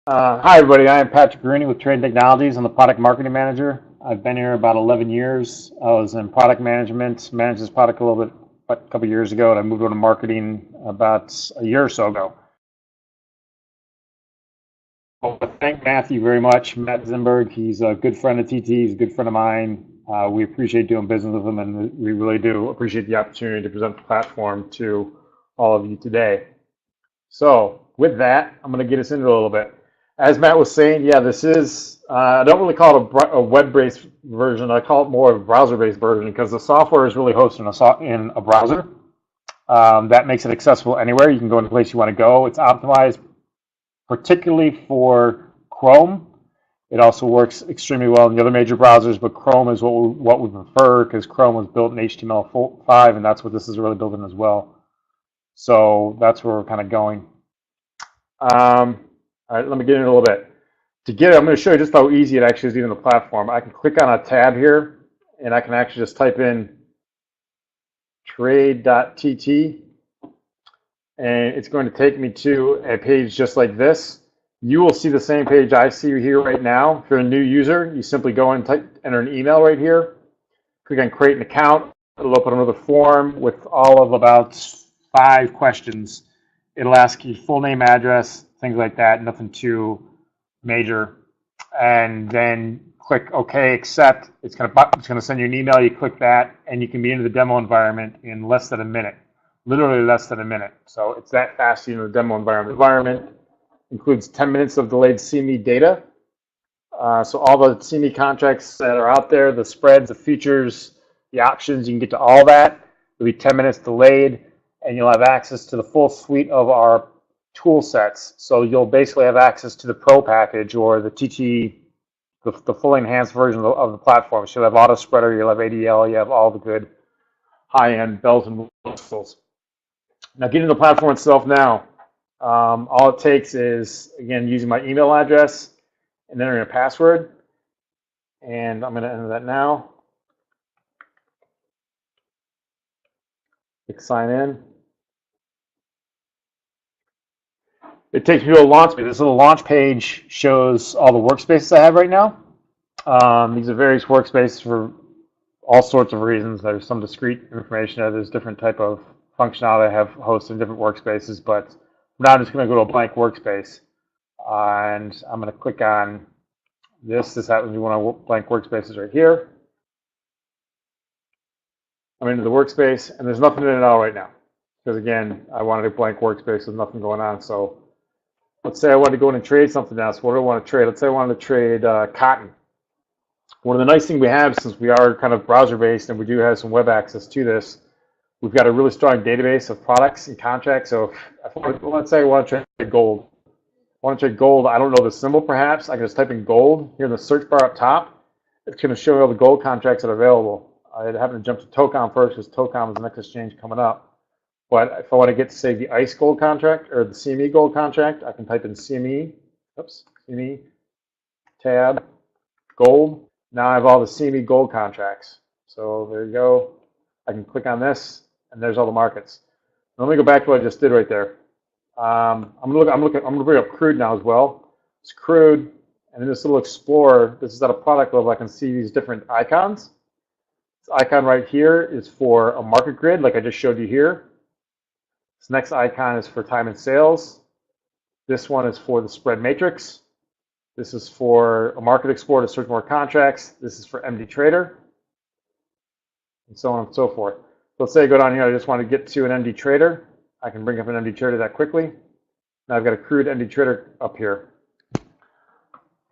Hi, everybody. I am Patrick Rooney with Trade Technologies. I'm the product marketing manager. I've been here about 11 years. I was in product management, managed this product a little bit a couple years ago, and I moved over to marketing about a year or so ago. Well, thank Matthew very much, Matt Zimberg. He's a good friend of TT. He's a good friend of mine. We appreciate doing business with him, and we really do appreciate the opportunity to present the platform to all of you today. So with that, I'm going to get us into it a little bit. As Matt was saying, yeah, this is, I don't really call it a web-based version. I call it more of a browser-based version because the software is really hosted in a browser. That makes it accessible anywhere. You can go any place you want to go. It's optimized particularly for Chrome. It also works extremely well in the other major browsers, but Chrome is what we prefer because Chrome was built in HTML5, and that's what this is really built in as well. So that's where we're kind of going. All right, let me get in a little bit. To get it, I'm going to show you just how easy it actually is using the platform. I can click on a tab here, and I can actually just type in trade.tt, and it's going to take me to a page just like this. You will see the same page I see here right now. If you're a new user, you simply go and enter an email right here, click on create an account. It'll open another form with all of about 5 questions. It'll ask you full name, address, things like that, nothing too major. And then click OK, accept. It's going to send you an email. You click that, and you can be into the demo environment in less than a minute, literally less than a minute. So it's that fast in the demo environment. Environment includes 10 minutes of delayed CME data. So all the CME contracts that are out there, the spreads, the futures, the options, you can get to all that. It'll be 10 minutes delayed, and you'll have access to the full suite of our tool sets. So you'll basically have access to the Pro package or the TT, the fully enhanced version of the platform. So you'll have auto spreader, you'll have ADL, you have all the good high-end bells and whistles. Now getting to the platform itself now, all it takes is, again, using my email address and entering a password. And I'm going to enter that now. Click sign in. It takes me to a launch page. This little launch page shows all the workspaces I have right now. These are various workspaces for all sorts of reasons. There's some discrete information. There's different type of functionality I have hosted in different workspaces. But now I'm just going to go to a blank workspace. And I'm going to click on this. This happens to be one of the blank workspaces right here. I'm into the workspace, and there's nothing in it all right now. Because again, I wanted a blank workspace with nothing going on. So let's say I wanted to go in and trade something else. What do I want to trade? Let's say I wanted to trade cotton. One of the nice things we have, since we are kind of browser-based and we do have some web access to this, we've got a really strong database of products and contracts. So let's say I want to trade gold. I want to trade gold. I don't know the symbol perhaps. I can just type in gold here in the search bar up top. It's going to show me all the gold contracts that are available. I happen to jump to Tocom first because Tocom is the next exchange coming up. But if I want to get, say, the ICE gold contract or the CME gold contract, I can type in CME, CME, tab, gold. Now I have all the CME gold contracts. So there you go. I can click on this, and there's all the markets. Now let me go back to what I just did right there. I'm gonna bring up Crude now as well. It's Crude, and in this little Explorer, this is at a product level. I can see these different icons. This icon right here is for a market grid, like I just showed you here. This next icon is for time and sales. This one is for the spread matrix. This is for a market explorer to search more contracts. This is for MD Trader, and so on and so forth. So let's say I go down here, I just want to get to an MD Trader. I can bring up an MD Trader that quickly. Now I've got a Crude MD Trader up here.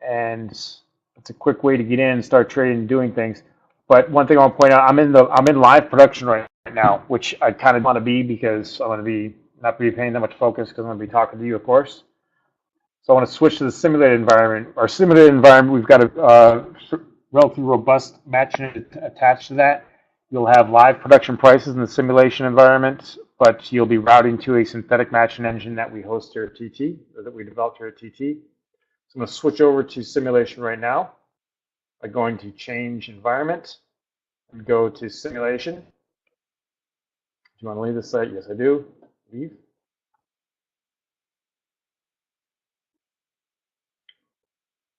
And it's a quick way to get in and start trading and doing things. But one thing I want to point out, I'm in live production right now, which I kind of want to be because I'm going to be not be paying that much focus because I'm going to be talking to you, of course. So I want to switch to the simulated environment. Our simulated environment, we've got a relatively robust matching attached to that. You'll have live production prices in the simulation environment, but you'll be routing to a synthetic matching engine that we host here at TT, or that we developed here at TT. So I'm going to switch over to simulation right now by going to change environment and go to simulation. Do you want to leave the site? Yes, I do. Leave.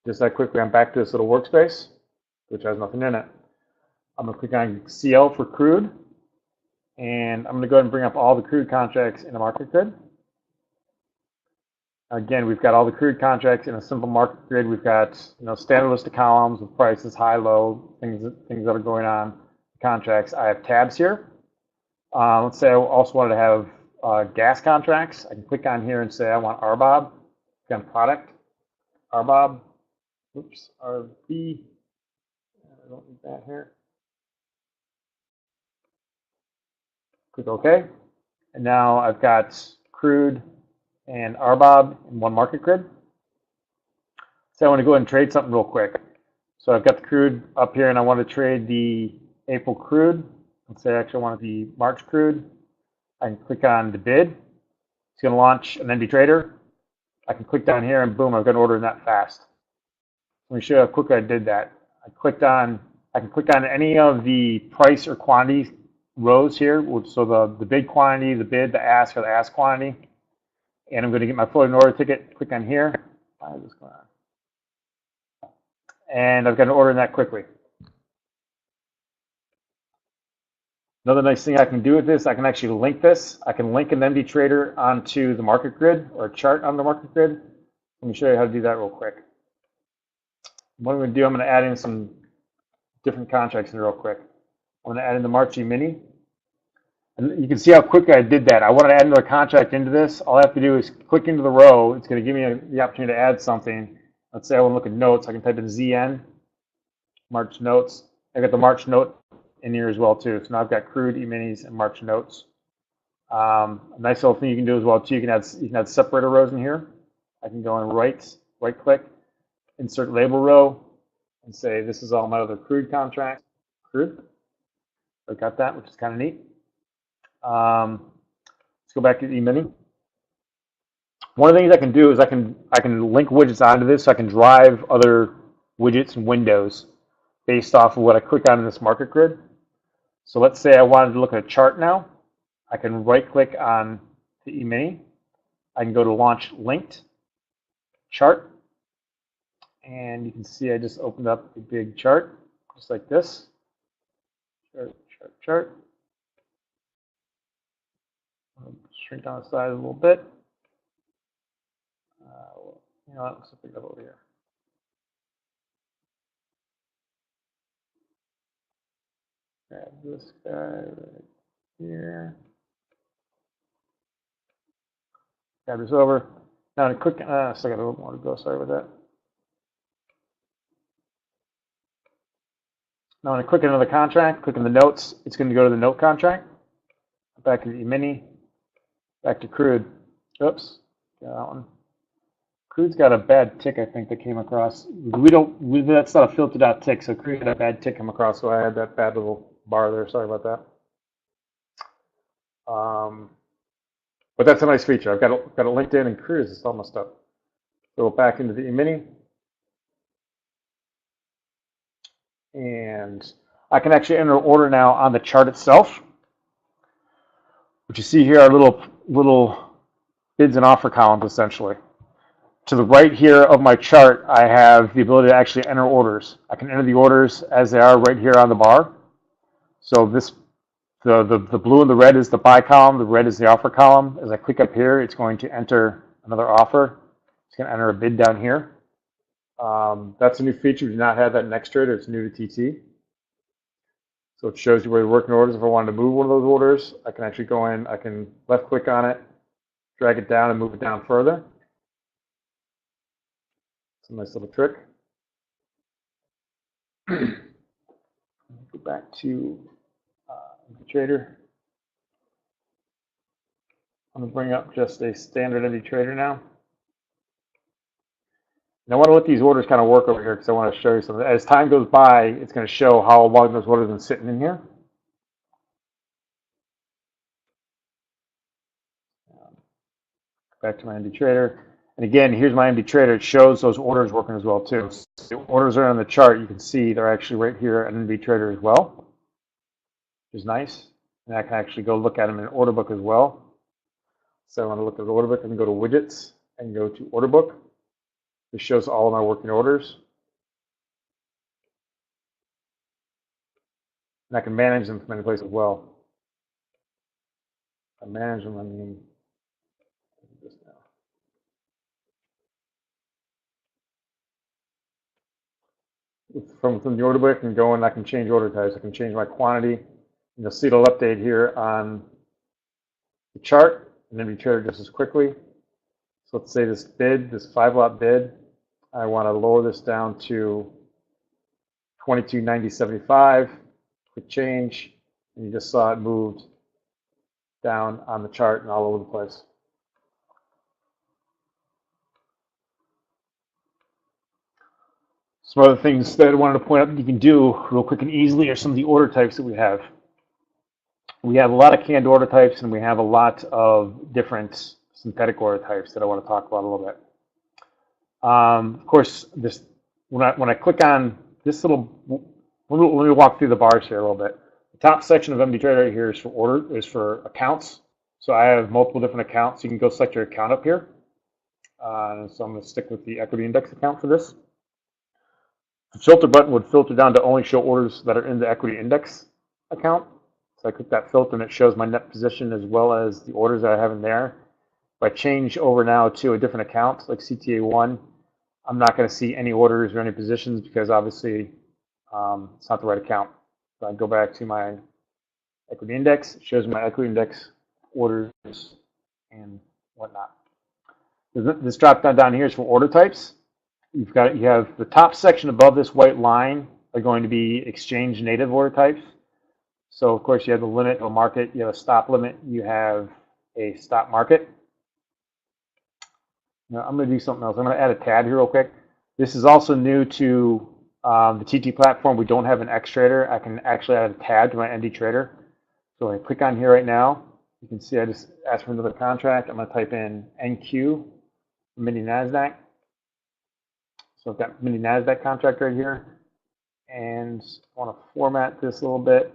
Just that quickly, I'm back to this little workspace, which has nothing in it. I'm going to click on CL for Crude, and I'm going to go ahead and bring up all the Crude contracts in the market grid. Again, we've got all the Crude contracts in a simple market grid. We've got standard list of columns with prices, high, low, things that are going on, contracts. I have tabs here. Let's say I also wanted to have gas contracts. I can click on here and say I want RBOB. Click on product, RBOB. Oops, RB. I don't need that here. Click OK. And now I've got Crude and RBOB in one market grid. So I want to go ahead and trade something real quick. So I've got the Crude up here, and I want to trade the April Crude. Let's say I actually want the March Crude. I can click on the bid. It's going to launch an ND Trader. I can click down here, and boom, I've got an order in that fast. Let me show you how quickly I did that. I can click on any of the price or quantity rows here. So the bid quantity, the bid, the ask, or the ask quantity. And I'm going to get my floating order ticket. Click on here. Why is this going on? And I've got an order in that quickly. Another nice thing I can do with this, I can actually link this. I can link an MD Trader onto the market grid or a chart on the market grid. Let me show you how to do that real quick. What I'm going to do, I'm going to add in some different contracts in real quick. I'm going to add in the March E-mini. And you can see how quickly I did that. I want to add another contract into this. All I have to do is click into the row. It's going to give me the opportunity to add something. Let's say I want to look at notes. I can type in ZN, March notes. I got the March note in here as well too. So now I've got Crude, E-minis, and March notes. A nice little thing you can do as well too. You can add separator rows in here. I can go and right click, insert label row, and say this is all my other Crude contracts. Crude. I got that, which is kind of neat. Let's go back to the E-mini. One of the things I can do is I can link widgets onto this, so I can drive other widgets and windows based off of what I click on in this market grid. So let's say I wanted to look at a chart now. I can right-click on the E-mini. I can go to Launch Linked Chart, and you can see I just opened up a big chart, just like this. Chart. I'll shrink down the size a little bit. You know what? Let's pick it up over here. Grab this guy right here. Grab this over. Now I'm going to click. So I got a little more to go. Sorry about that. Now I'm going to click another contract. Click on the notes. It's going to go to the note contract. Back to the E-mini. Back to Crude. Oops. Got that one. Crude's got a bad tick, I think, that came across. That's not a filtered out tick, so Crude had a bad tick come across, so I had that bad little bar there. Sorry about that. But that's a nice feature. I've got it linked in, and Crude is almost up. Go back into the E-mini. And I can actually enter an order now on the chart itself. What you see here are little bids and offer columns, essentially. To the right here of my chart, I have the ability to actually enter orders. I can enter the orders as they are right here on the bar. So the blue and the red is the buy column, the red is the offer column. As I click up here, it's going to enter another offer. It's going to enter a bid down here. That's a new feature. We do not have that in NextTrader. It's new to TT. So it shows you where you're working orders. If I wanted to move one of those orders, I can actually go in, I can left click on it, drag it down and move it down further. It's a nice little trick. Go back to Trader. I'm going to bring up just a standard ND Trader now. And I want to let these orders kind of work over here because I want to show you something. As time goes by, it's going to show how long those orders have been sitting in here. Back to my ND Trader. And again, here's my ND Trader. It shows those orders working as well too. So the orders are on the chart. You can see they're actually right here on ND Trader as well, which is nice. And I can actually go look at them in order book as well. So I want to look at the order book. I can go to widgets and go to order book. This shows all of my working orders. And I can manage them from any place as well. I manage them, I mean, this now. From within the order book, I can go and I can change order types. I can change my quantity. And you'll see it'll update here on the chart and then return just as quickly. So let's say this bid, this 5-lot bid, I want to lower this down to 22.90.75. Quick change, and you just saw it moved down on the chart and all over the place. Some other things that I wanted to point out that you can do real quick and easily are some of the order types that we have. We have a lot of canned order types, and we have a lot of different synthetic order types that I want to talk about a little bit. Of course, this when I click on this little, let me walk through the bars here a little bit. The top section of MD-Trader right here is for accounts. So I have multiple different accounts. You can go select your account up here. So I'm going to stick with the equity index account for this. The filter button would filter down to only show orders that are in the equity index account. So I click that filter and it shows my net position as well as the orders that I have in there. If I change over now to a different account like CTA1, I'm not going to see any orders or any positions because obviously it's not the right account. So I go back to my equity index. It shows my equity index orders and whatnot. This drop down here is for order types. You have the top section above this white line are going to be exchange native order types. So of course you have the limit or market, you have a stop limit, you have a stop market. Now I'm going to do something else. I'm going to add a tab here real quick. This is also new to the TT platform. We don't have an X-Trader. I can actually add a tab to my MD-Trader. So I click on here right now. You can see I just asked for another contract. I'm going to type in NQ, mini NASDAQ. So I've got mini NASDAQ contract right here. And I want to format this a little bit.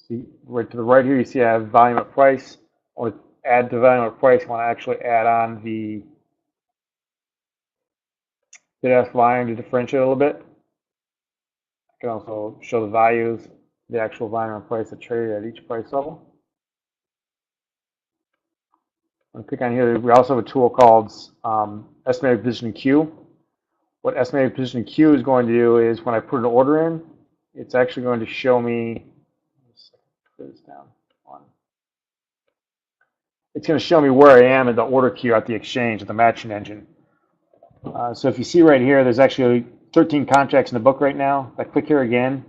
See, right to the right here, you see I have volume at price. I want to add the volume at price. I want to actually add on the bid-ask volume to differentiate a little bit. I can also show the values, the actual volume and price that traded at each price level. I'm going to click on here. We also have a tool called estimated position queue. What estimated position queue is going to do is when I put an order in, it's actually going to show me. This down one. It's going to show me where I am in the order queue at the exchange, at the matching engine. So if you see right here, there's actually 13 contracts in the book right now. If I click here again,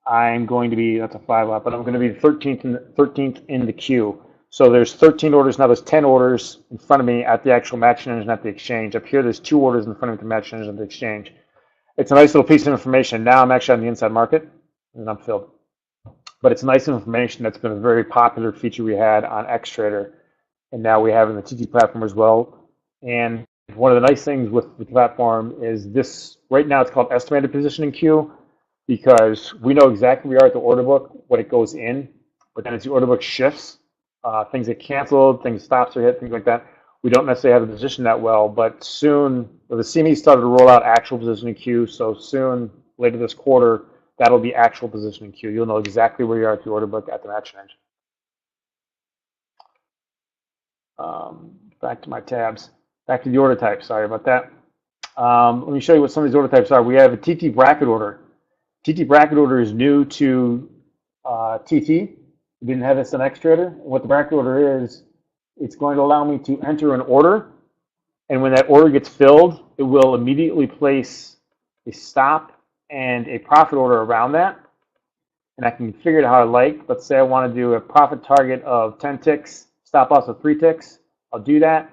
I'm going to be, that's a 5-lot, but I'm going to be the 13th in the queue. So there's 13 orders. Now there's 10 orders in front of me at the actual matching engine at the exchange. Up here, there's 2 orders in front of me at the matching engine at the exchange. It's a nice little piece of information. Now I'm actually on the inside market, and I'm filled. But it's nice information that's been a very popular feature we had on X-Trader, and now we have in the TT platform as well. And one of the nice things with the platform is this, right now it's called estimated positioning queue, because we know exactly where we are at the order book when it goes in, but then as the order book shifts, things get canceled, things stops are hit, things like that. We don't necessarily have the position that well, but soon, the CME started to roll out actual positioning queue, so soon, later this quarter, that'll be actual positioning queue. You'll know exactly where you are at the order book at the matching engine. Back to my tabs. Back to the order type. Sorry about that. Let me show you what some of these order types are. We have a TT bracket order. TT bracket order is new to TT. We didn't have this in X-Trader. What the bracket order is, it's going to allow me to enter an order, and when that order gets filled, it will immediately place a stop and a profit order around that, and I can configure it how I like. Let's say I want to do a profit target of 10 ticks, stop loss of 3 ticks. I'll do that.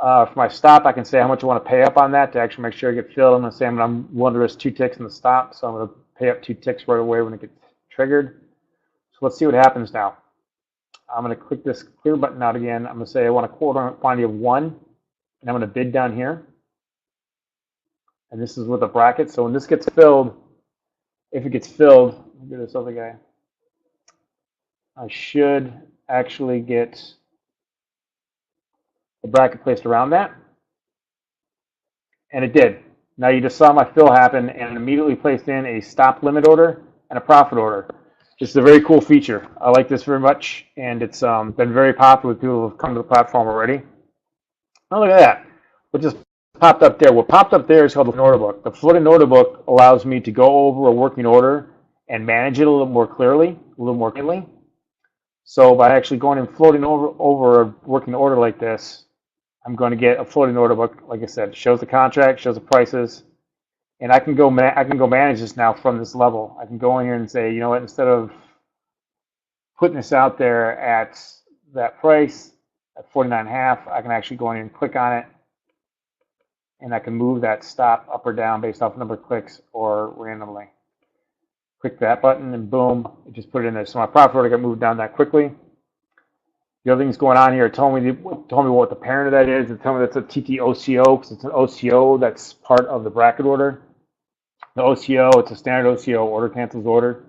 For my stop, I can say how much I want to pay up on that to actually make sure I get filled. I'm going to say I'm willing to risk 2 ticks in the stop, so I'm going to pay up 2 ticks right away when it gets triggered. So let's see what happens now. I'm going to click this clear button out again. I'm going to say I want a quantity of 1, and I'm going to bid down here. And this is with a bracket. So when this gets filled, if it gets filled, let me do this other guy. I should actually get a bracket placed around that. and it did. Now you just saw my fill happen and immediately placed in a stop limit order and a profit order. This is a very cool feature. I like this very much, and it's been very popular with people who have come to the platform already. Oh, look at that. What just popped up there? What popped up there is called the floating order book. The floating order book allows me to go over a working order and manage it a little more clearly, a little more cleanly. So by actually going and floating over a working order like this, I'm going to get a floating order book. Like I said, shows the contract, shows the prices, and I can go manage this now from this level. I can go in here and say, you know what, instead of putting this out there at that price at 49.5, I can actually go in here and click on it, and I can move that stop up or down based off the number of clicks or randomly. Click that button and boom, it just put it in there. So my profit order got moved down that quickly. The other things going on here, it told me what the parent of that is. It told me that's a TT OCO because it's an OCO that's part of the bracket order. The OCO, it's a standard OCO, order cancels order.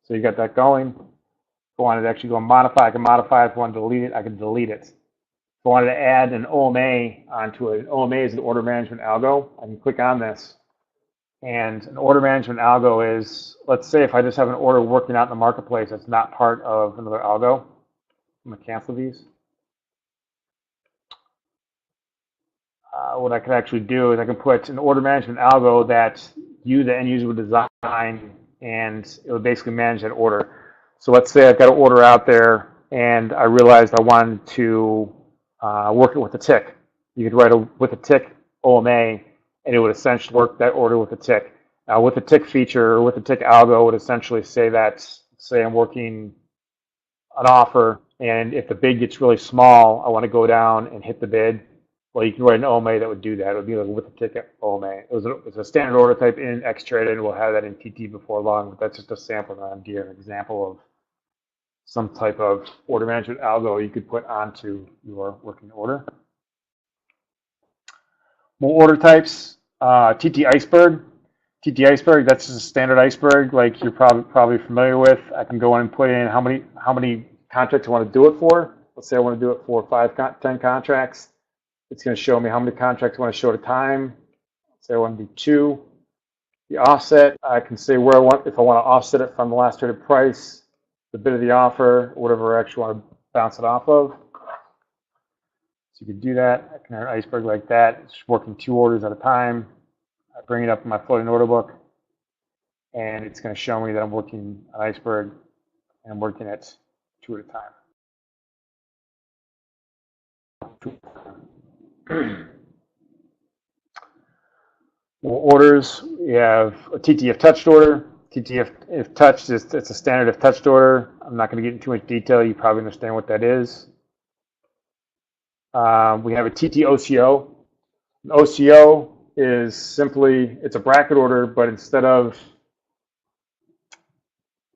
So you got that going. If I wanted to actually go and modify, I can modify it. If I wanted to delete it, I can delete it. If I wanted to add an OMA onto it, OMA is an order management algo. I can click on this. And an order management algo is, let's say if I just have an order working out in the marketplace that's not part of another algo. I'm going to cancel these. What I could actually do is I can put an order management algo that you, the end user, would design, and it would basically manage that order. So let's say I've got an order out there, and I realized I wanted to work it with a tick. You could write with a tick OMA, and it would essentially work that order with a tick. Now, with the tick feature, or with the tick algo, it would essentially say that, say I'm working an offer, and if the bid gets really small, I want to go down and hit the bid. Well, you can write an OMA that would do that. It would be like with the ticket OMA. It's a standard order type in Xtrade, and we'll have that in TT before long. But that's just a sample that I'm giving an example of some type of order management algo you could put onto your working order. More order types. TT Iceberg. TT Iceberg, that's just a standard iceberg like you're probably familiar with. I can go in and put in how many contracts I want to do it for. Let's say I want to do it for 10 contracts. It's going to show me how many contracts I want to show at a time. Let's say I want to do 2. The offset, I can say where I want, if I want to offset it from the last traded price, the bid of the offer, whatever I actually want to bounce it off of. So you can do that. I can have an iceberg like that. It's working 2 orders at a time. I bring it up in my floating order book, and it's going to show me that I'm working an iceberg, and I'm working it 2 at a time. More orders. We have a TTF touched order. TTF if touched it's a standard if touched order. I'm not going to get into too much detail. You probably understand what that is. We have a TT OCO. An OCO is simply, it's a bracket order, but instead of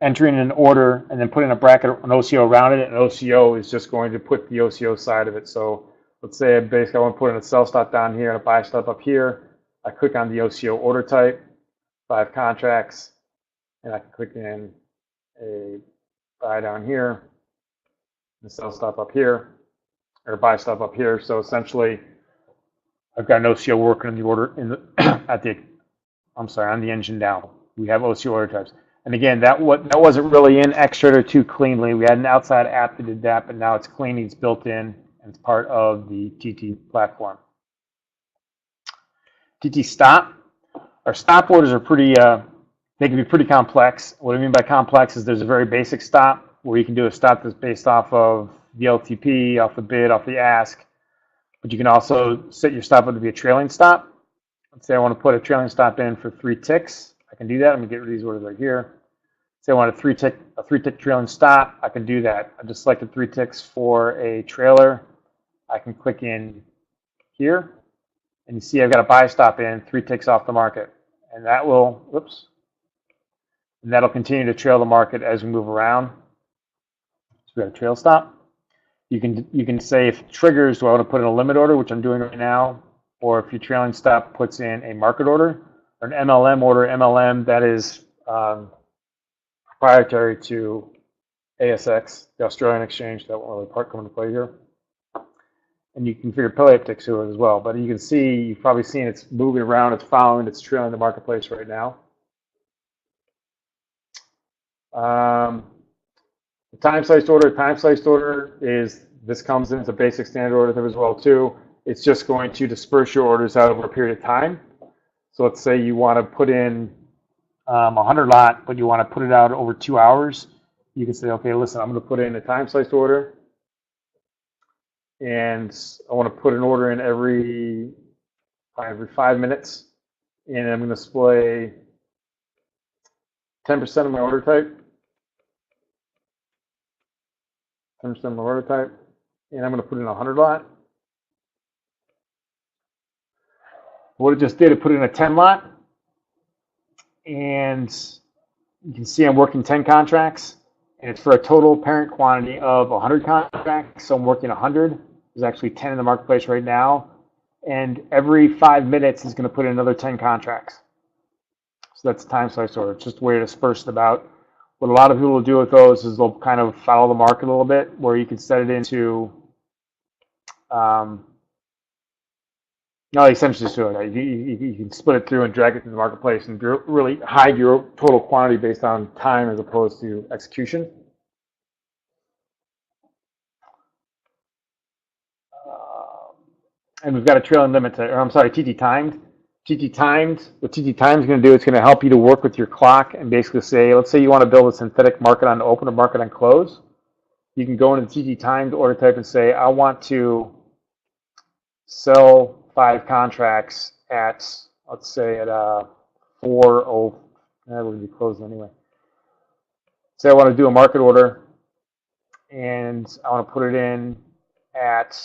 entering an order and then putting a bracket, an OCO around it, an OCO is just going to put the OCO side of it. So let's say basically I want to put in a sell stop down here and a buy stop up here. I click on the OCO order type, 5 contracts, and I can click in a buy down here, and sell stop up here, or buy stop up here. So essentially, I've got an OCO working in the order in the on the engine down. We have OCO order types, and again, that wasn't really in Xtrader too cleanly. We had an outside app that did that, but now it's clean. It's built in, and it's part of the TT platform. TT stop. Our stop orders are pretty, they can be pretty complex. What I mean by complex is there's a very basic stop where you can do a stop that's based off of the LTP, off the bid, off the ask. But you can also set your stop up to be a trailing stop. Let's say I want to put a trailing stop in for 3 ticks. I can do that. I'm going to get rid of these orders right here. Say I want a 3 tick trailing stop. I can do that. I just selected 3 ticks for a trailer. I can click in here. And you see I've got a buy stop in 3 ticks off the market. And that will, and that'll continue to trail the market as we move around. So we got a trail stop. You can say if it triggers, do I want to put in a limit order, which I'm doing right now, or if your trailing stop puts in a market order or an MLM order. MLM, that is proprietary to ASX, the Australian exchange. That won't really come into play here. and you can configure pay upticks to it as well. But you can see, you've probably seen it's moving around, it's following, it's trailing the marketplace right now. The time-sliced order is, this comes in as a basic standard order type as well too. It's just going to disperse your orders out over a period of time. So let's say you want to put in 100 lot, but you want to put it out over 2 hours. You can say, okay, listen, I'm going to put in a time-sliced order, and I want to put an order in every 5 minutes, and I'm going to display 10% of my order type. 10% of my order type, and I'm going to put in 100 lot. What it just did, it put in a 10 lot, and you can see I'm working 10 contracts, and it's for a total parent quantity of 100 contracts, so I'm working 100. There's actually 10 in the marketplace right now, and every 5 minutes is going to put in another 10 contracts. So that's time slice order. It's just a way to disperse it about. What a lot of people will do with those is they'll kind of follow the market a little bit, where you can set it into, essentially just do it. You can split it through and drag it through the marketplace and really hide your total quantity based on time as opposed to execution. And we've got a trailing limit, TT timed. TT timed, what TT timed is going to do, it's going to help you to work with your clock and basically say, let's say you want to build a synthetic market on open or market on close. You can go into the TT timed order type and say, I want to sell 5 contracts at, let's say at 4:00, that would be closed anyway. Say I want to do a market order, and I want to put it in at,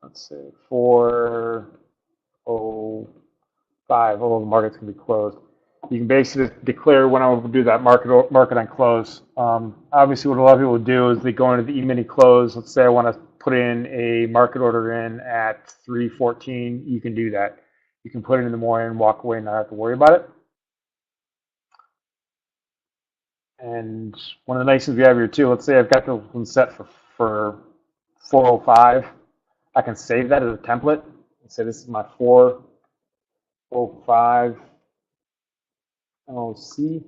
let's say 4:05, although the market's going to be closed. You can basically declare when I want to do that market on close. Obviously, what a lot of people do is they go into the E-mini close. Let's say I want to put in a market order in at 3:14. You can do that. You can put it in the morning and walk away and not have to worry about it. And one of the nice things we have here too, let's say I've got this one set for 4:05. I can save that as a template and say this is my 4:05 LOC.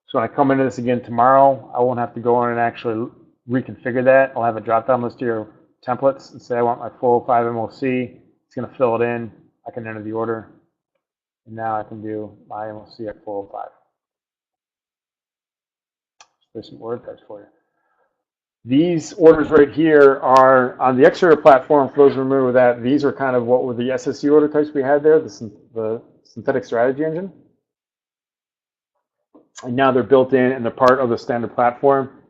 So when I come into this again tomorrow, I won't have to go in and actually reconfigure that. I'll have a drop-down list here of templates and say I want my 4:05 MOC. It's going to fill it in. I can enter the order, and now I can do my MOC at 4:05. There's some order types for you. These orders right here are on the Exterior platform. For those who remember that, these are kind of what were the SSE order types we had there, the synthetic strategy engine. And now they're built in and they're part of the standard platform.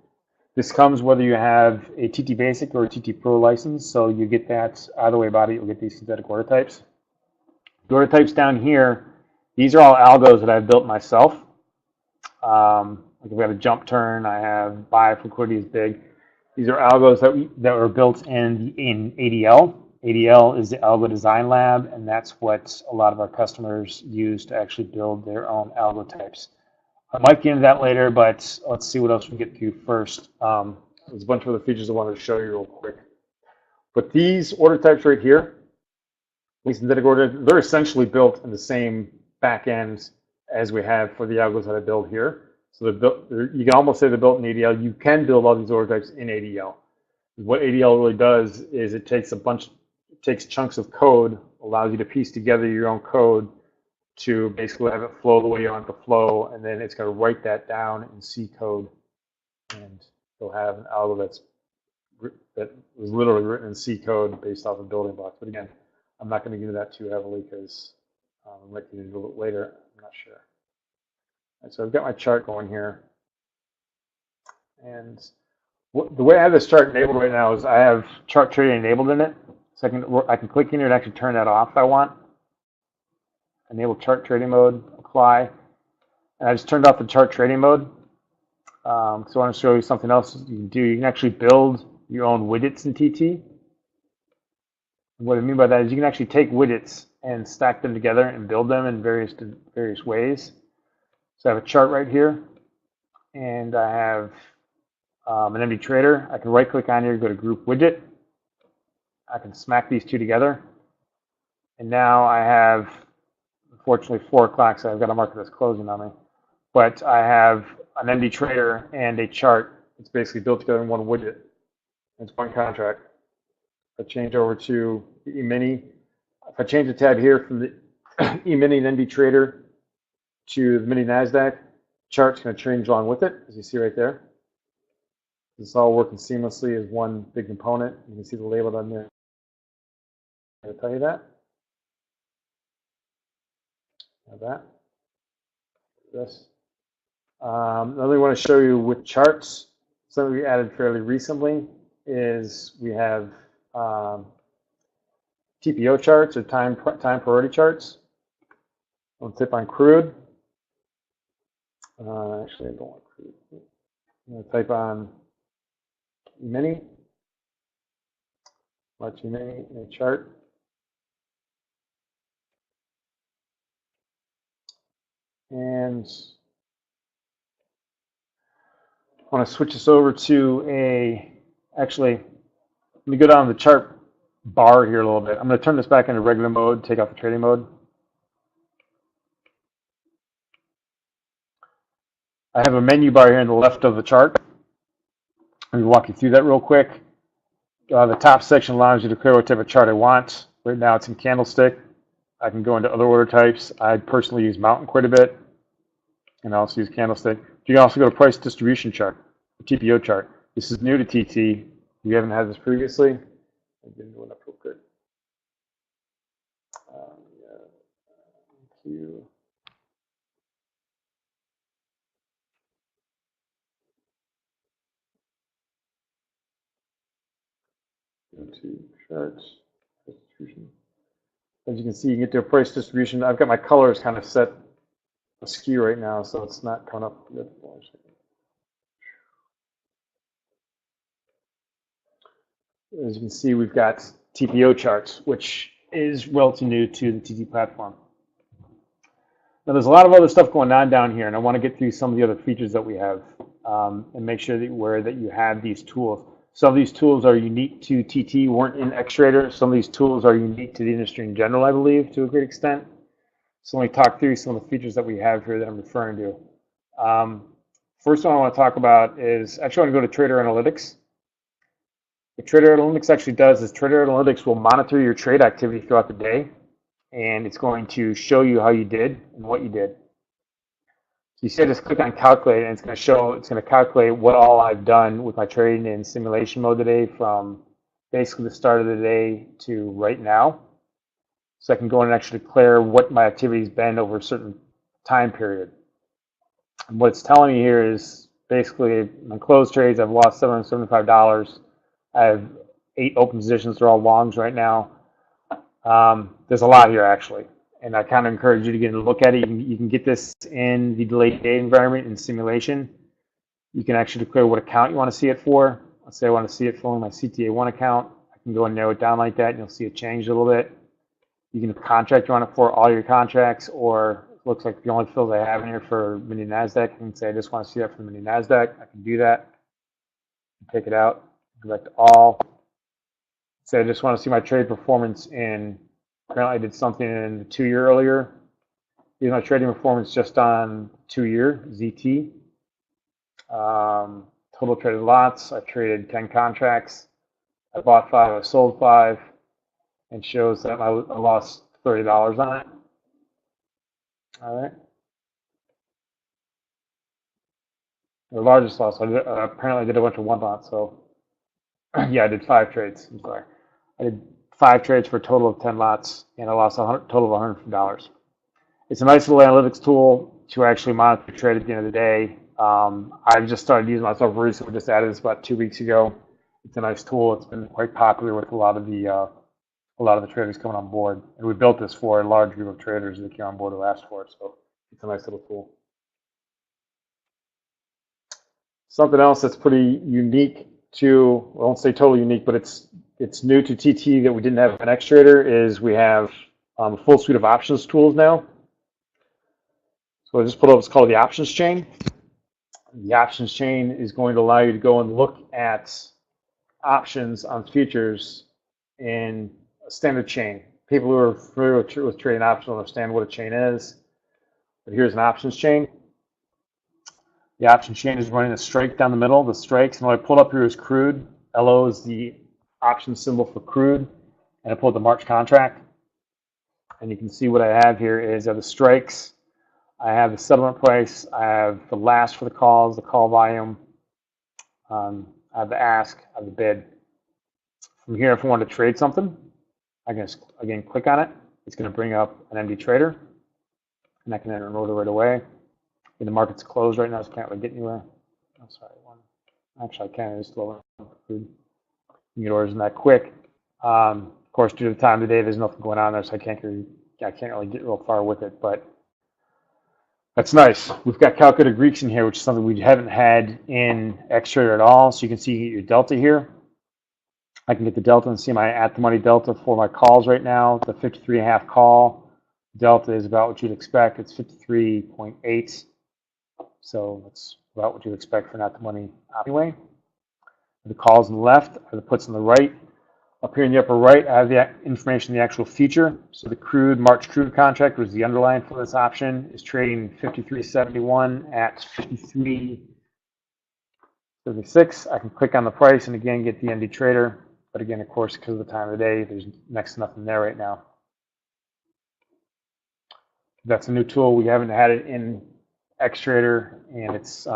This comes whether you have a TT Basic or a TT Pro license, so you get that either way about it, you'll get these synthetic order types. The order types down here, these are all algos that I've built myself. Like if we have a jump turn, I have buy if liquidity is big. These are algos that were built in ADL. ADL is the Algo Design Lab, and that's what a lot of our customers use to actually build their own algo types. I might get into that later, but let's see what else we can get through first. There's a bunch of other features I wanted to show you real quick. But these order types right here, these synthetic orders, they're essentially built in the same back end as we have for the algos that I build here. So they're built, you can almost say they're built in ADL. You can build all these order types in ADL. What ADL really does is it takes chunks of code, allows you to piece together your own code to basically have it flow the way you want it to flow, and then it's going to write that down in C code, and you'll have an algo that was literally written in C code based off of building blocks. But again, I'm not going to get into that too heavily because I might get into it later. I'm not sure. So I've got my chart going here, and the way I have this chart enabled right now is I have chart trading enabled in it, so I can click in here and actually turn that off if I want. Enable chart trading mode, apply, and I just turned off the chart trading mode. So I want to show you something else you can do. You can actually build your own widgets in TT. And what I mean by that is you can actually take widgets and stack them together and build them in various ways. So I have a chart right here, and I have an MD trader. I can right click on here, go to group widget. I can smack these two together. And now I have, unfortunately, 4 o'clock, so I've got to mark it as closing on me. But I have an MD trader and a chart. It's basically built together in one widget. It's one contract. If I change over to the E-mini, if I change the tab here from the E-mini and MD trader to the mini NASDAQ, chart's going to change along with it, as you see right there. It's all working seamlessly as one big component. You can see the label on there. I'll tell you that. Have that. This. Another thing I want to show you with charts, something we added fairly recently is we have TPO charts or time priority charts. I'll tip on Crude. Actually, I don't want Crude. I'm going to type on E-mini. Watch E-mini in a chart. And I want to switch this over to actually, let me go down to the chart bar here a little bit. I'm going to turn this back into regular mode, take off the trading mode. I have a menu bar here on the left of the chart. Let me walk you through that real quick. The top section allows you to declare what type of chart I want. Right now it's in candlestick. I can go into other order types. I personally use mountain quite a bit, and I also use candlestick. You can also go to price distribution chart, TPO chart. This is new to TT. We haven't had this previously. I didn't do it up real good. Q. Go to charts, distribution. As you can see, you can get to a price distribution. I've got my colors kind of set askew right now, so it's not coming up good. As you can see, we've got TPO charts, which is relatively new to the TT platform. Now, there's a lot of other stuff going on down here, and I want to get through some of the other features that we have and make sure that you're aware that you have these tools. Some of these tools are unique to TT, weren't in Xtrader. Some of these tools are unique to the industry in general, I believe, to a great extent. So let me talk through some of the features that we have here that I'm referring to. First one I want to talk about is, actually I want to go to Trader Analytics. What Trader Analytics actually does is Trader Analytics will monitor your trade activity throughout the day, and it's going to show you how you did and what you did. So you say just click on calculate, and it's going to calculate what all I've done with my trading in simulation mode today from basically the start of the day to right now. So I can go in and actually declare what my activity's been over a certain time period. And what it's telling me here is basically my closed trades, I've lost $775. I have 8 open positions, they're all longs right now. There's a lot here actually, and I kind of encourage you to get a look at it. You can get this in the delayed day environment in simulation. You can actually declare what account you want to see it for. Let's say I want to see it for my CTA1 account. I can go and narrow it down like that, and you'll see it change a little bit. You can contract you want it for all your contracts, or it looks like the only fields I have in here for mini NASDAQ. I can say I just want to see that for the mini NASDAQ. I can do that. Take it out. Go back to all. Say I just want to see my trade performance in, apparently I did something in the 2-year earlier. Here's my trading performance just on 2-year, ZT. Total traded lots, I traded 10 contracts. I bought 5, I sold 5, and shows that I lost $30 on it. All right. The largest loss, apparently I did a bunch of one lots, so yeah, I did 5 trades, I'm sorry. I did 5 trades for a total of 10 lots, and I lost a total of $150. It's a nice little analytics tool to actually monitor your trade at the end of the day. I've just started using myself recently. We just added this about 2 weeks ago. It's a nice tool. It's been quite popular with a lot of the traders coming on board, and we built this for a large group of traders that came on board who asked for it. So it's a nice little tool. Something else that's pretty unique to, I won't say totally unique, but it's new to TT that we didn't have in Xtrader is we have a full suite of options tools now. So I just put up what's called the options chain. The options chain is going to allow you to go and look at options on futures in a standard chain. People who are familiar with trading options understand what a chain is. But here's an options chain. The option chain is running a strike down the middle. The strikes, and what I pulled up here is Crude. LO is the option symbol for Crude. And I pulled the March contract. And you can see what I have here is the strikes. I have the settlement price. I have the last for the calls, the call volume. I have the ask. I have the bid. From here, if I want to trade something, I can just, again, click on it. It's going to bring up an MD trader. And I can enter an order right away. And the market's closed right now, so I can't really get anywhere. I'm sorry. Actually, I can. Just lower. You get orders in that quick. Of course, due to the time of the day, there's nothing going on there, so I can't really get real far with it. But that's nice. We've got calculated Greeks in here, which is something we haven't had in Xtrader at all. So you can see your delta here. I can get the delta and see my at-the-money delta for my calls right now. The 53.5 call delta is about what you'd expect. It's 53.8. So that's about what you'd expect for an at-the-money anyway. The calls on the left are the puts on the right. Up here in the upper right, I have the information on the actual future. So the Crude, March Crude contract, which is the underlying for this option, is trading 53.71 at 53.36. I can click on the price and again get the ND trader. But again, of course, because of the time of the day, there's next to nothing there right now. That's a new tool. We haven't had it in Xtrader, and it's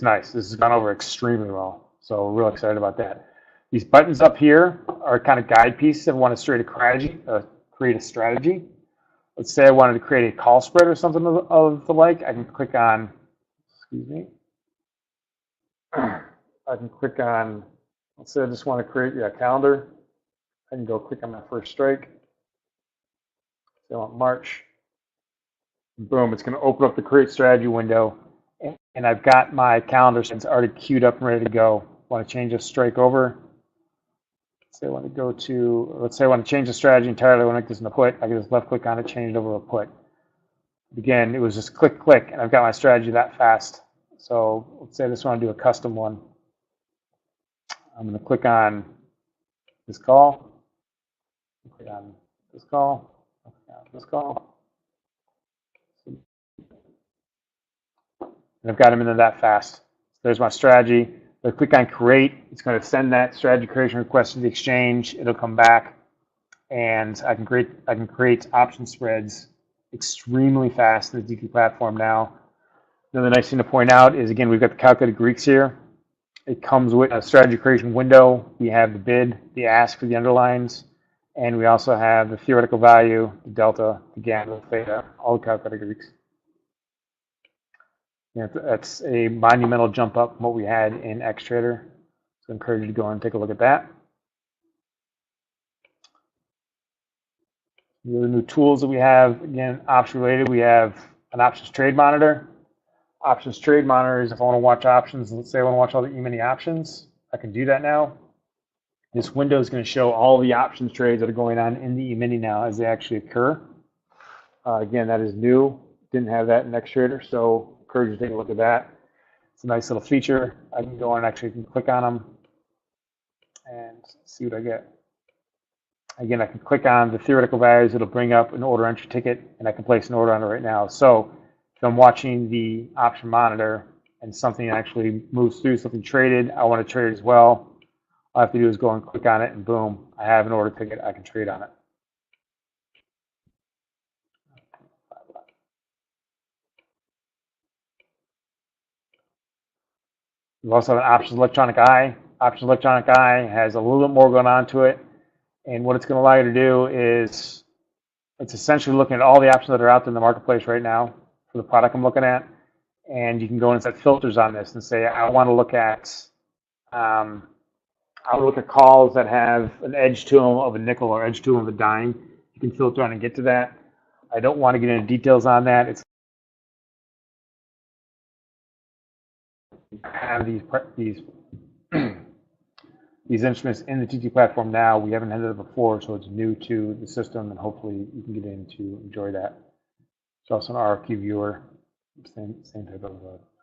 nice. This has gone over extremely well. So we're real excited about that. These buttons up here are kind of guide pieces. If I want to create a strategy. Let's say I wanted to create a call spread or something of the like. I can click on, excuse me. I can click on, let's say I just want to create a calendar. I can go click on my first strike. So I want March. Boom, it's going to open up the create strategy window. And I've got my calendar since already queued up and ready to go. Want to change a strike over. Let's say I want to change the strategy entirely. I want to make this in a put. I can just left click on it, change it over to a put. Again, it was just click, click, and I've got my strategy that fast. So let's say I just want to do a custom one. I'm going to click on this call. Click on this call. Click on this call. And I've got them into that fast. So there's my strategy. If I click on create, it's going to send that strategy creation request to the exchange. It'll come back, and I can create option spreads extremely fast in the DT platform now. Another nice thing to point out is, again, we've got the calculated Greeks here. It comes with a strategy creation window. We have the bid, the ask for the underlines, and we also have the theoretical value, the delta, the gamma, the theta, all the calculated Greeks. That's a monumental jump up from what we had in Xtrader. So I encourage you to go and take a look at that. The other new tools that we have, again, option related, we have an options trade monitor. Options trade monitor is if I want to watch options, let's say I want to watch all the E-mini options, I can do that now. This window is going to show all the options trades that are going on in the E-mini now as they actually occur. Again, that is new. Didn't have that in Xtrader, so encourage you to take a look at that. It's a nice little feature. I can go and actually click on them and see what I get. Again, I can click on the theoretical values. It'll bring up an order entry ticket, and I can place an order on it right now. So if I'm watching the option monitor and something actually moves through, something traded, I want to trade as well. All I have to do is go and click on it, and boom, I have an order ticket. I can trade on it. We also have an options electronic eye. Options electronic eye has a little bit more going on to it. And what it's going to allow you to do is it's essentially looking at all the options that are out there in the marketplace right now for the product I'm looking at. And you can go and set filters on this and say, I want to look at calls that have an edge to them of a nickel or edge to them of a dime. You can filter on and get to that. I don't want to get into details on that. It's have these instruments in the TT platform now. We haven't had it before, so it's new to the system, and hopefully you can get in to enjoy that. It's also an RFQ viewer, same type of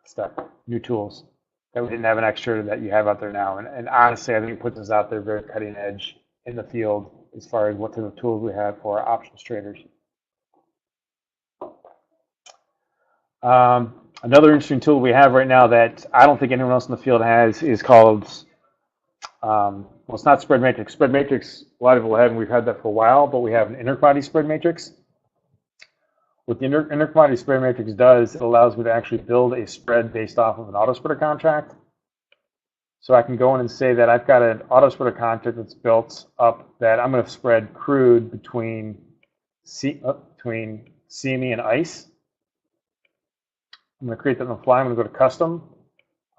step, new tools that we didn't have an extra that you have out there now. And honestly, I think it puts us out there very cutting edge in the field as far as what type of tools we have for our options traders. Another interesting tool we have right now that I don't think anyone else in the field has is called, well, it's not spread matrix. Spread matrix, a lot of people have, and we've had that for a while, but we have an intercommodity spread matrix. What the intercommodity spread matrix does, it allows me to actually build a spread based off of an auto spreader contract. So I can go in and say that I've got an auto spreader contract that's built up that I'm going to spread crude between CME and ICE. I'm going to create that on the fly. I'm going to go to custom.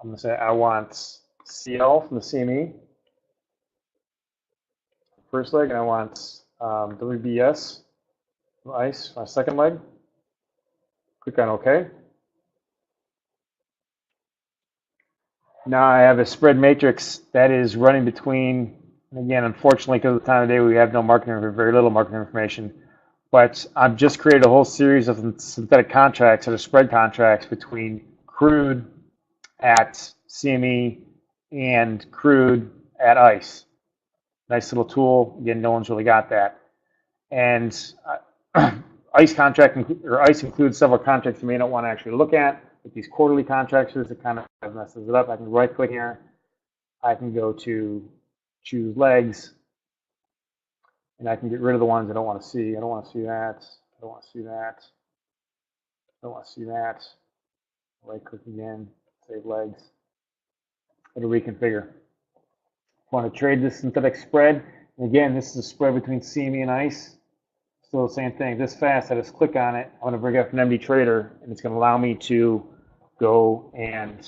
I'm going to say I want CL from the CME, first leg, and I want WBS from ICE, my second leg. Click on OK. Now I have a spread matrix that is running between, and again, unfortunately, because of the time of day, we have no marketing or very little marketing information. But I've just created a whole series of synthetic contracts that are spread contracts between crude at CME and crude at ICE. Nice little tool. Again, no one's really got that. And ICE includes several contracts you may not want to actually look at. With these quarterly contracts, it kind of messes it up. I can right click here. I can go to choose legs. And I can get rid of the ones I don't want to see. I don't want to see that. I don't want to see that. I don't want to see that. Right click again, save legs. It'll reconfigure. I want to trade this synthetic spread. And again, this is a spread between CME and ICE. Still the same thing. This fast, I just click on it. I'm going to bring up an MD trader, and it's going to allow me to go and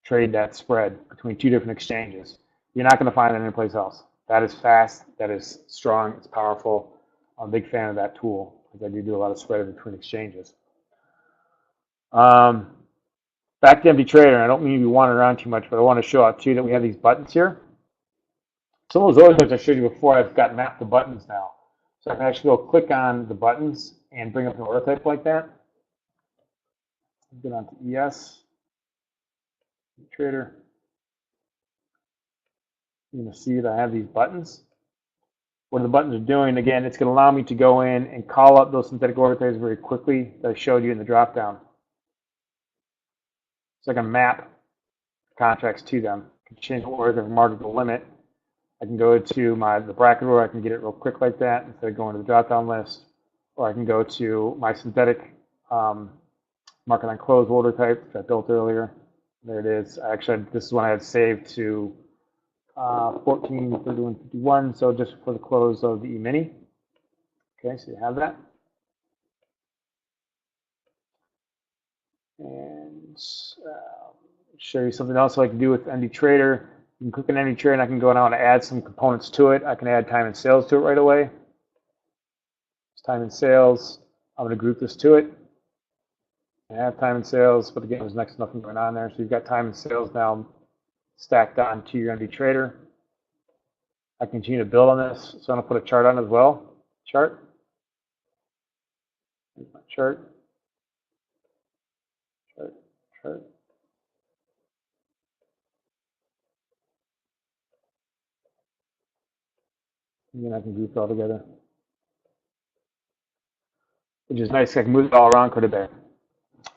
trade that spread between two different exchanges. You're not going to find it anyplace else. That is fast, that is strong, it's powerful. I'm a big fan of that tool because I do a lot of spread between exchanges. Back to MD Trader, I don't mean to be wandering around too much, but I want to show out too that we have these buttons here. Some of those other things I showed you before, I've got mapped to buttons now. So I can actually go click on the buttons and bring up an order type like that. Get on to ES, Trader. You're going to see that I have these buttons. What the buttons are doing, again, it's going to allow me to go in and call up those synthetic order types very quickly that I showed you in the dropdown. So I can map contracts to them. I can change the order of market to limit. I can go to the bracket order. I can get it real quick like that instead of going to the dropdown list. Or I can go to my synthetic market on close order type that I built earlier. There it is. Actually, this is one I had saved to 14/31/51, so just for the close of the E-mini. Okay, so you have that. And show you something else I can do with MD Trader. You can click on MD Trader and I can go now and add some components to it. I can add time and sales to it right away. It's time and sales. I'm going to group this to it. I have time and sales, but again, there's next to nothing going on there. So you've got time and sales now stacked on to your MD Trader. I continue to build on this, so I'm going to put a chart on as well. Chart. Here's my chart. Chart. And then I can group it all together, which is nice. I can move it all around quite a bit.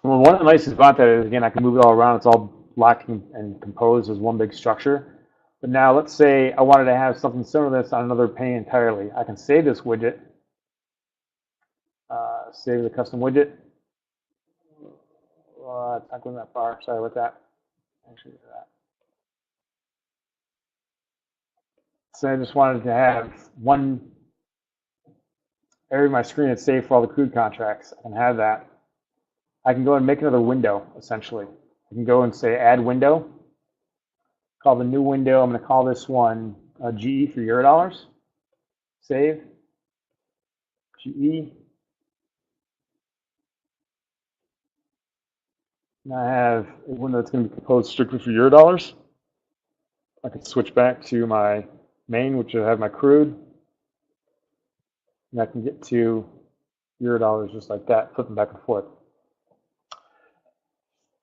Well, one of the nicest about that is, again, I can move it all around. It's all blocked and composed as one big structure. But now let's say I wanted to have something similar to this on another pane entirely. I can save this widget, save the custom widget. It's not going that far. Sorry about that. Actually, that. So I just wanted to have one area of my screen that's saved for all the crude contracts. I can have that. I can go and make another window, essentially. I can go and say add window. Call the new window. I'm going to call this one GE for Eurodollars. Save. GE. And I have a window that's going to be composed strictly for Eurodollars. I can switch back to my main, which will have my crude. And I can get to Eurodollars just like that, flipping back and forth.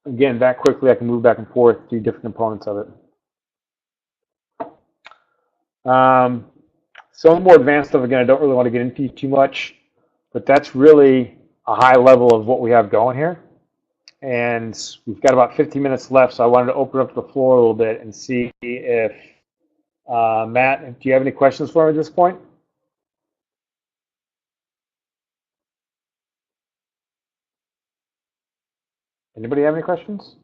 Again, that quickly I can move back and forth, do different components of it. Some more advanced stuff, again, I don't really want to get into too much, but that's really a high level of what we have going here. And we've got about 15 minutes left, so I wanted to open up the floor a little bit and see if, Matt, do you have any questions for me at this point? Anybody have any questions?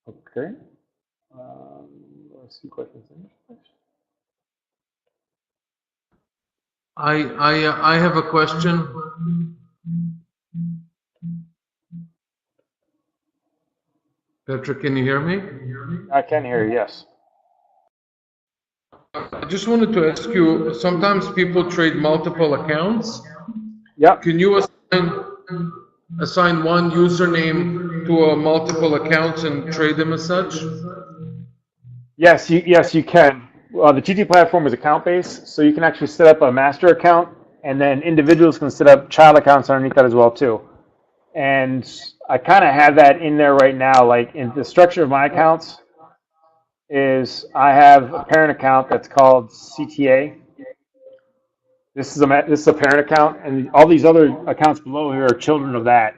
Okay. Let's see questions. I have a question. Patrick, can you hear me? I can hear you, yes. I just wanted to ask you, sometimes people trade multiple accounts. Yep. Can you assign one username to a multiple accounts and trade them as such? Yes, you can. The GT platform is account-based, so you can actually set up a master account, and then individuals can set up child accounts underneath that as well too. And I kind of have that in there right now. Like in the structure of my accounts is I have a parent account that's called CTA. This is a parent account, and all these other accounts below here are children of that.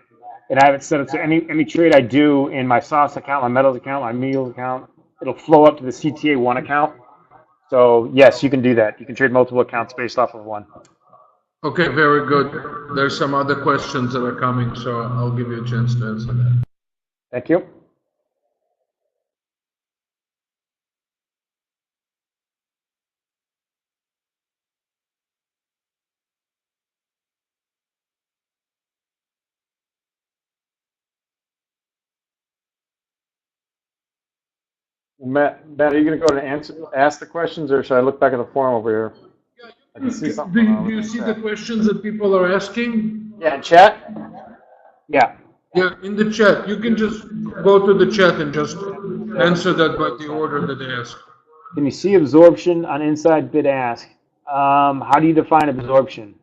And I have it set up so any trade I do in my sauce account, my metals account, my meals account, it'll flow up to the CTA1 account. So yes, you can do that. You can trade multiple accounts based off of one. Okay, very good. There's some other questions that are coming, so I'll give you a chance to answer that. Thank you. Matt, are you going to go and ask the questions, or should I look back at the forum over here? I can see something. Do you see the questions that people are asking? Yeah, in chat? Yeah. Yeah, in the chat. You can just go to the chat and just answer that by the order that they ask. Can you see absorption on inside bid ask? How do you define absorption?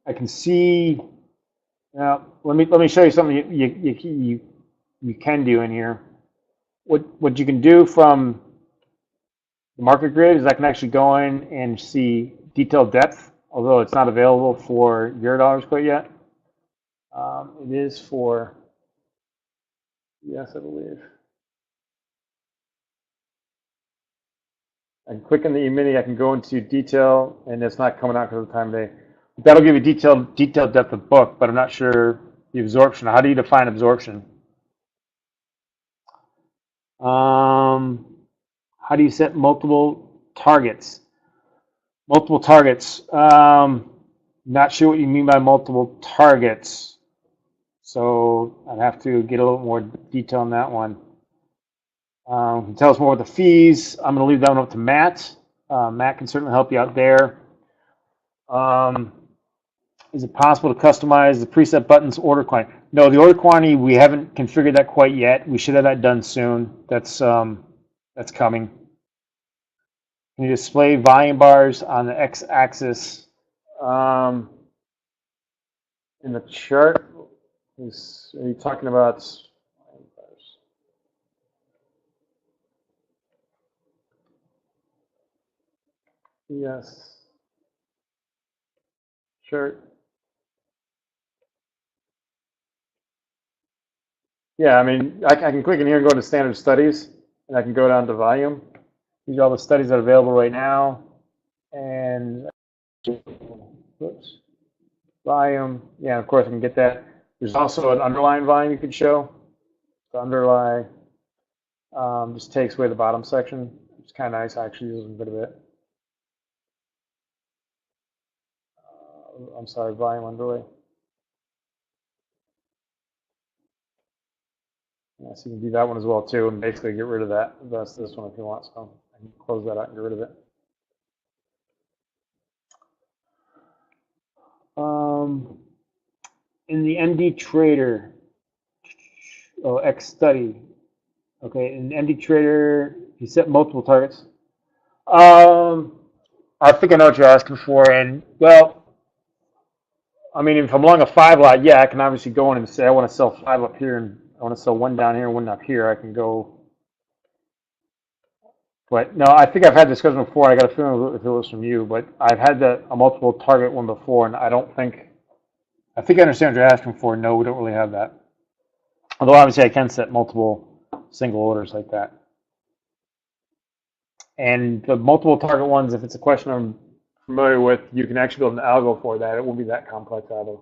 I can see. Let me show you something you can do in here. What you can do from the market grid is I can actually go in and see detailed depth, although it's not available for Eurodollars quite yet. It is for, yes, I believe. I can click in the E-mini, I can go into detail, and it's not coming out because of the time of day. That'll give you detailed depth of book, but I'm not sure the absorption. How do you define absorption? How do you set multiple targets? Multiple targets. Not sure what you mean by multiple targets. So I'd have to get a little more detail on that one. Tell us more about the fees. I'm going to leave that one up to Matt. Matt can certainly help you out there. Is it possible to customize the preset buttons order quantity? No, the order quantity, we haven't configured that quite yet. We should have that done soon. That's coming. Can you display volume bars on the x-axis? In the chart, are you talking about? Yes. Chart. Yeah, I mean, I can click in here and go to standard studies, and I can go down to volume. These are all the studies that are available right now. And oops, volume. Yeah, of course I can get that. There's also an underlying volume you could show. The underlie just takes away the bottom section. It's kind of nice. I actually use a bit of it. I'm sorry, volume underlay. Yeah, so you can do that one as well too, and basically get rid of that. That's this one if you want. So I can close that out and get rid of it. In the MD Trader, X study. Okay, in MD Trader, you set multiple targets. I think I know what you're asking for, and well, I mean, if I'm along a 5 lot, yeah, I can obviously go in and say I want to sell 5 up here, and I want to sell 1 down here and 1 up here. I can go, but no, I think I've had this discussion before. I got a feeling if it was from you, but I've had a multiple target one before, and I don't think. I think I understand what you're asking for. No, we don't really have that. Although obviously I can set multiple single orders like that. And the multiple target ones, if it's a question I'm familiar with, you can actually build an algo for that. It won't be that complex either.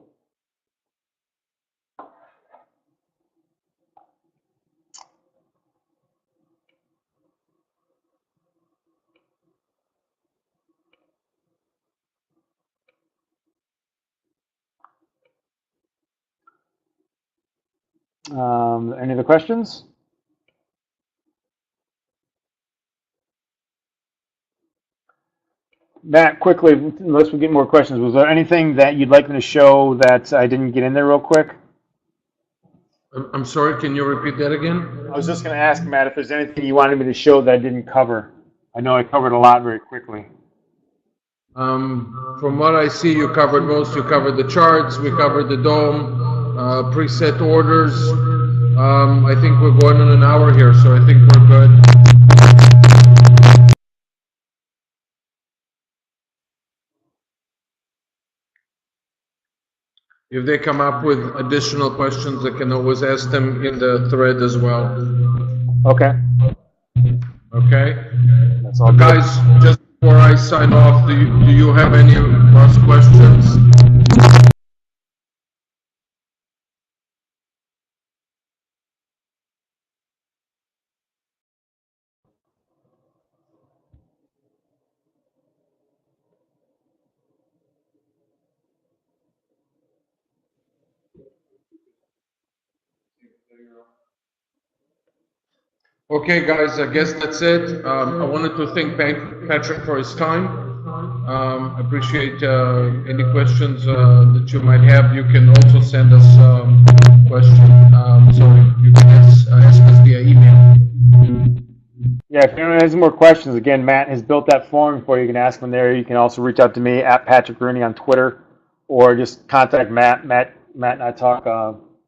Any other questions? Matt, quickly, unless we get more questions, was there anything that you'd like me to show that I didn't get in there real quick? I'm sorry, can you repeat that again? I was just going to ask, Matt, if there's anything you wanted me to show that I didn't cover. I know I covered a lot very quickly. From what I see, you covered most. You covered the charts, we covered the dome, preset orders. I think we're going on an hour here, so I think we're good. If they come up with additional questions, they can always ask them in the thread as well. Okay. Okay? That's all Guys, just before I sign off, do you have any last questions? Okay, guys, I guess that's it. I wanted to thank Patrick for his time. Appreciate any questions that you might have. You can also send us questions, so you can ask us via email. Yeah, if anyone has more questions, again, Matt has built that forum for you. You can ask them there. You can also reach out to me at Patrick Rooney on Twitter, or just contact Matt. Matt and I talk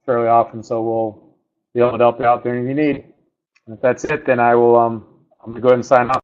fairly often, so we'll be able to help you out there if you need. And if that's it, then I will. I'm gonna go ahead and sign off.